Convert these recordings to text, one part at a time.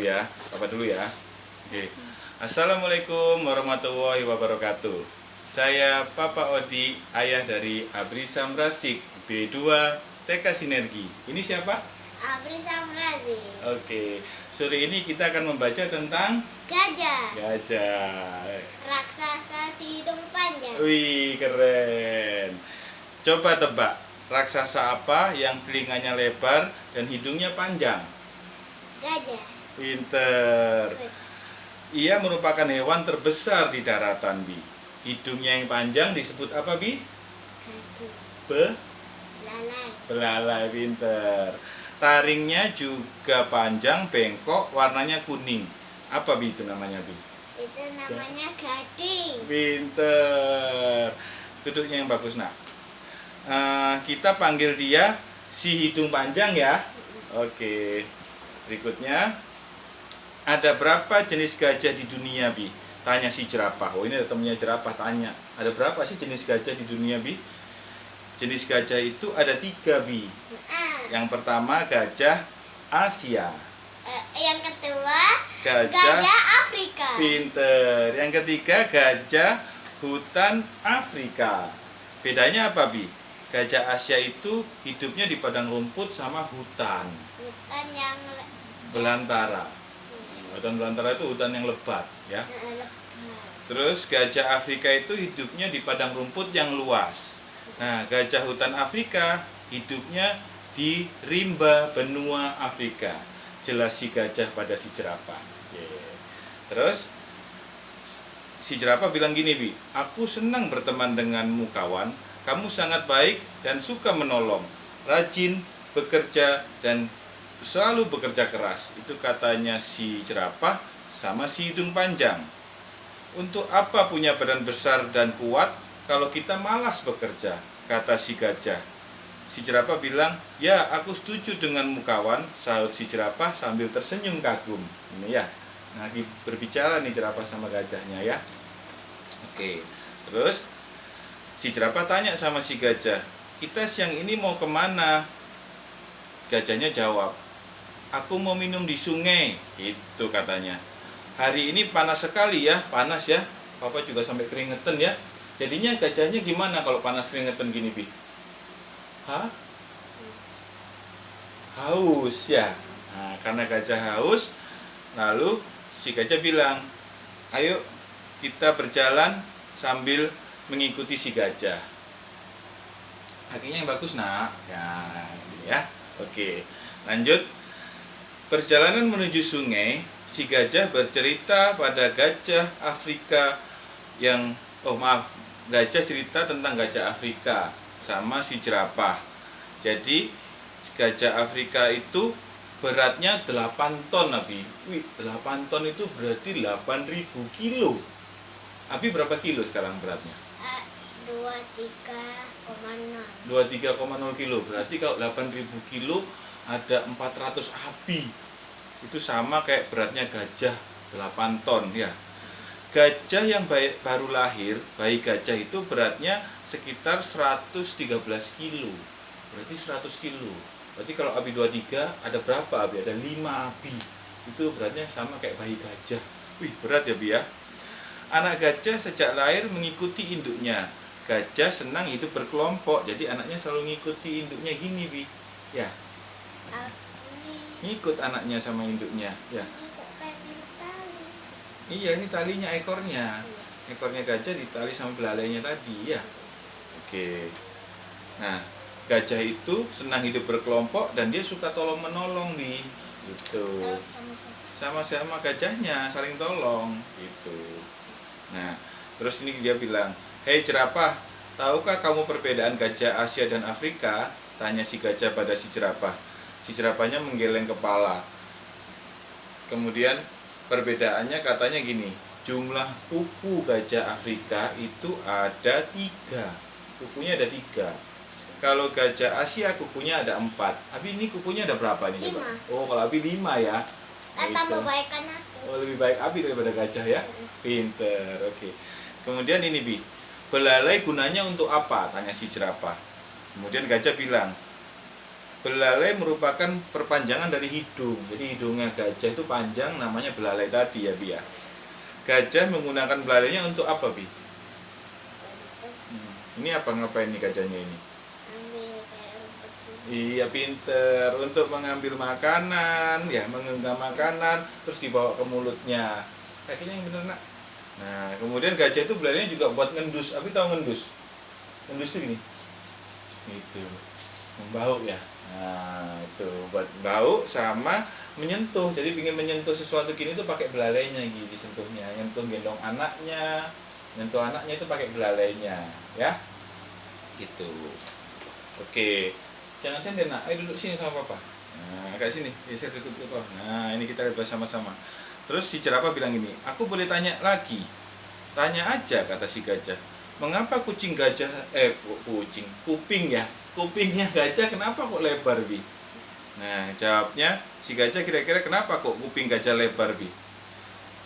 Ya, apa dulu ya? Oke. Assalamualaikum warahmatullahi wabarakatuh. Saya Papa Odi, ayah dari Abri Samrasik B2 TK Sinergi. Ini siapa? Abri Samrazi. Oke. Sore ini kita akan membaca tentang Gajah. gajah. Raksasa si hidung panjang. Wih, keren. Coba tebak, raksasa apa yang telinganya lebar dan hidungnya panjang? Gajah. Pinter. Ia merupakan hewan terbesar di daratan, Bi. Hidungnya yang panjang disebut apa, Bi? Gadu. Lalai. Belalai, pinter. Taringnya juga panjang, bengkok, warnanya kuning. Apa, Bi, itu namanya, Bi? Itu namanya gading. Pinter. Duduknya yang bagus, nak. Kita panggil dia si hidung panjang ya. Oke. Berikutnya, ada berapa jenis gajah di dunia, Bi? Tanya si jerapah. Oh, ini ada temennya jerapah, tanya. Ada berapa sih jenis gajah di dunia, Bi? Jenis gajah itu ada 3, Bi. Yang pertama gajah Asia. Yang kedua Gajah Afrika. Pinter. Yang ketiga gajah hutan Afrika. Bedanya apa, Bi? Gajah Asia itu hidupnya di padang rumput sama hutan Hutan yang belantara. Hutan belantara itu hutan yang lebat, ya. lebat. Terus gajah Afrika itu hidupnya di padang rumput yang luas. Nah, gajah hutan Afrika hidupnya di rimba benua Afrika. Jelas si gajah pada si jerapah. Yeah. Terus si jerapah bilang gini, Bi, aku senang berteman denganmu kawan. Kamu sangat baik dan suka menolong, rajin bekerja dan selalu bekerja keras. Itu katanya si jerapah sama si hidung panjang. Untuk apa punya badan besar dan kuat kalau kita malas bekerja? Kata si gajah. Si jerapah bilang, ya aku setuju denganmu kawan, sahut si jerapah sambil tersenyum kagum. Ini ya, nah berbicara nih jerapah sama gajahnya ya. Oke, terus si jerapah tanya sama si gajah, kita siang ini mau kemana? Gajahnya jawab, aku mau minum di sungai, itu katanya. Hari ini panas sekali ya, panas ya. Papa juga sampai keringetan ya. Jadinya gajahnya gimana kalau panas keringetan gini, Bi? Hah? Haus ya. Nah, karena gajah haus, lalu si gajah bilang, ayo kita berjalan sambil mengikuti si gajah. Kakinya yang bagus, nak. Ya. Oke, lanjut. Perjalanan menuju sungai, si gajah bercerita pada gajah Afrika yang, gajah cerita tentang gajah Afrika sama si jerapah. Jadi gajah Afrika itu beratnya 8 ton, Abi. Wih, 8 ton itu berarti 8.000 kilo. Abi berapa kilo sekarang beratnya? 23,0. Kilo. Berarti kalau 8.000 kilo ada 400 abi. Itu sama kayak beratnya gajah 8 ton ya. Gajah yang baru lahir, bayi gajah itu beratnya sekitar 113 kilo. Berarti 100 kilo. Berarti kalau abi 23 ada berapa abi? Ada 5 abi. Itu beratnya sama kayak bayi gajah. Wih, berat ya, Bi ya. Anak gajah sejak lahir mengikuti induknya. Gajah senang hidup berkelompok, jadi anaknya selalu ngikuti induknya gini, Bi. Ya. Ngikut anaknya sama induknya, ya. Iya, ini talinya ekornya. Ekornya gajah ditali sama belalainya tadi, ya. Oke. Nah, gajah itu senang hidup berkelompok dan dia suka tolong-menolong, Bi. Gitu. Sama-sama gajahnya saling tolong, gitu. Nah, terus ini dia bilang, hei jerapah, tahukah kamu perbedaan gajah Asia dan Afrika? Tanya si gajah pada si jerapah. Si jerapahnya menggeleng kepala. Kemudian perbedaannya katanya gini, jumlah kuku gajah Afrika itu ada 3. Kukunya ada 3. Kalau gajah Asia kukunya ada 4. Abi ini kukunya ada berapa nih? 5. Oh, kalau Abi 5 ya. Tambah baik kan aku. Oh, lebih baik Abi daripada gajah ya. Pinter, oke. Kemudian ini, Bi, belalai gunanya untuk apa? Tanya si jerapah. Kemudian gajah bilang, Belalai merupakan perpanjangan dari hidung. Jadi hidungnya gajah itu panjang, namanya belalai tadi ya, Bi ya. Gajah menggunakan belalainya untuk apa, Bi? Ini apa, ngapain nih gajahnya ini? Ambil kayak rumput gitu. Iya, pinter. Untuk mengambil makanan, ya, menggenggam makanan, terus dibawa ke mulutnya. Kakinya yang bener, Nak. Nah, kemudian gajah itu belalainya juga buat ngendus. Abi tahu ngendus? Ngendus itu gini. Itu. Membau ya. Nah, itu buat bau sama menyentuh. Jadi ingin menyentuh sesuatu gini tuh pakai belalainya gitu disentuhnya. Nyentuh gendong anaknya. Nyentuh anaknya itu pakai belalainya, ya. Gitu. Oke. Jangan sender, Nak. Ayo duduk sini sama Papa. Nah, kayak sini. Saya duduk dulu. Nah, ini kita lihat sama-sama. Terus si jerapah bilang gini, "Aku boleh tanya lagi?" "Tanya aja," kata si gajah. "Mengapa kuping ya? Kupingnya gajah kenapa kok lebar, Bi?" Nah, jawabnya si gajah, kira-kira kenapa kok kuping gajah lebar, Bi?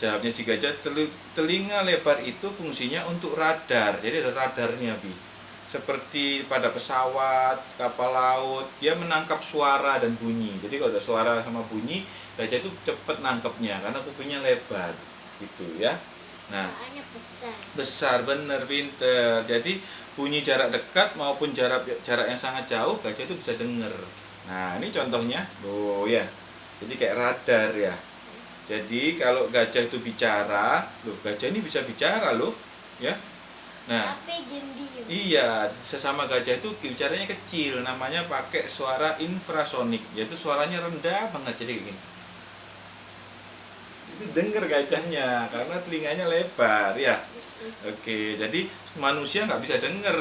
Jawabnya si gajah, telinga lebar itu fungsinya untuk radar. Jadi ada radarnya, Bi. Seperti pada pesawat, kapal laut, dia menangkap suara dan bunyi. Jadi kalau ada suara sama bunyi, gajah itu cepat nangkepnya karena kupingnya lebar, gitu ya. Nah, Soalnya besar. besar, bener, pinter. Jadi bunyi jarak dekat maupun jarak yang sangat jauh, gajah itu bisa denger. Nah, ini contohnya, loh ya. Jadi kayak radar ya. Jadi kalau gajah itu bicara, loh gajah ini bisa bicara loh, ya. Nah, Tapi diam-diam. iya, sesama gajah itu bicaranya kecil, namanya pakai suara infrasonik, yaitu suaranya rendah banget, jadi kayak gini. Itu denger gajahnya karena telinganya lebar ya. Oke, jadi manusia nggak bisa denger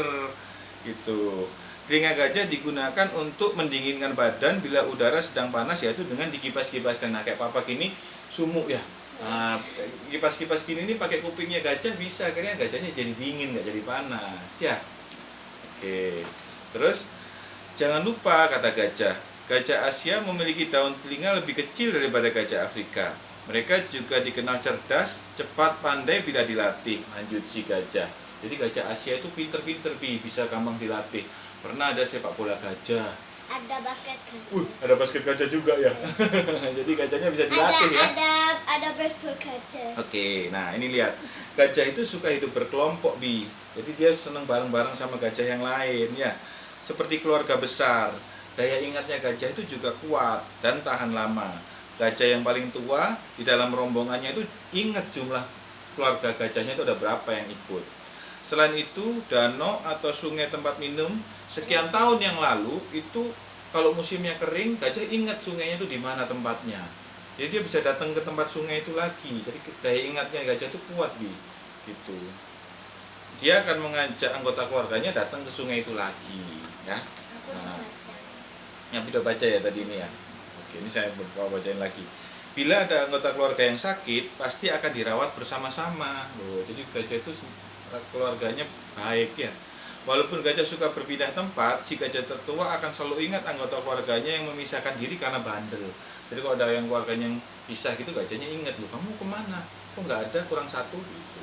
gitu. Telinga gajah digunakan untuk mendinginkan badan bila udara sedang panas, yaitu dengan dikipas-kipaskan. Nah, kayak Papa gini sumuk ya. Nah, kipas-kipas gini nih pakai kupingnya gajah bisa, akhirnya gajahnya jadi dingin, nggak jadi panas ya. Oke, terus jangan lupa, kata gajah, gajah Asia memiliki daun telinga lebih kecil daripada gajah Afrika. Mereka juga dikenal cerdas, cepat, pandai bila dilatih. Lanjut si gajah. Jadi gajah Asia itu pinter-pinter, bisa gampang dilatih. Pernah ada sepak bola gajah. Ada basket gajah. Ada basket gajah juga ya. Jadi gajahnya bisa dilatih ya. Ada baseball gajah. Oke, nah ini lihat. Gajah itu suka hidup berkelompok, Bi. Jadi dia senang bareng-bareng sama gajah yang lain ya. Seperti keluarga besar. Daya ingatnya gajah itu juga kuat dan tahan lama. Gajah yang paling tua di dalam rombongannya itu ingat jumlah keluarga gajahnya itu ada berapa yang ikut. Selain itu, danau atau sungai tempat minum sekian tahun yang lalu itu kalau musimnya kering, gajah ingat sungainya itu di mana tempatnya. Jadi dia bisa datang ke tempat sungai itu lagi. Jadi daya ingatnya gajah itu kuat, Bi. Gitu. Dia akan mengajak anggota keluarganya datang ke sungai itu lagi, ya. Aku Nah, baca. yang udah baca ya tadi ini ya. Oke, ini saya mau bacain lagi. Bila ada anggota keluarga yang sakit, pasti akan dirawat bersama-sama. Loh, jadi gajah itu keluarganya baik ya. Walaupun gajah suka berpindah tempat, si gajah tertua akan selalu ingat anggota keluarganya yang memisahkan diri karena bandel. Jadi kalau ada yang keluarganya yang pisah gitu, gajahnya ingat, loh kamu kemana? Kok nggak ada, kurang satu gitu.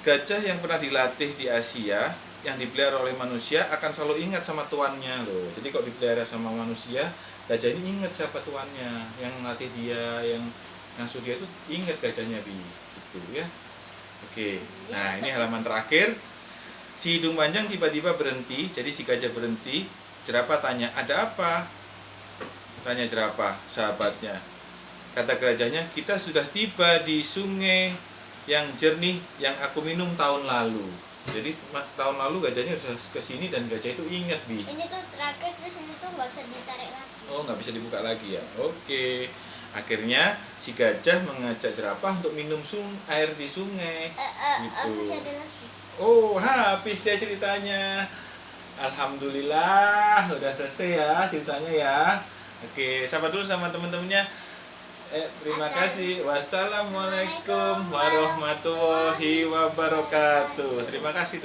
Gajah yang pernah dilatih di Asia, yang dipelihara oleh manusia akan selalu ingat sama tuannya loh. Jadi kalau dipelihara sama manusia, gajah ini ingat siapa tuannya, yang ngelatih dia, yang ngasuh dia itu ingat gajahnya, Bi. Gitu ya. Oke. Nah, ini halaman terakhir. Si hidung panjang tiba-tiba berhenti, jadi si gajah berhenti. Jerapah tanya, "Ada apa?" Tanya jerapah, sahabatnya. Kata gajahnya, "Kita sudah tiba di sungai yang jernih yang aku minum tahun lalu." Jadi tahun lalu gajahnya sudah kesini dan gajah itu ingat, Bi. Ini tuh terakhir, terus ini tuh nggak bisa ditarik lagi. Oh, nggak bisa dibuka lagi ya. Oke. Akhirnya si gajah mengajak jerapah untuk minum air di sungai. Gitu. Masih ada lagi. Oh, habis dia ceritanya. Alhamdulillah, udah selesai ya ceritanya ya. Oke, sapa dulu sama teman-temannya. Terima kasih. Wassalamualaikum warahmatullahi wabarakatuh. Terima kasih.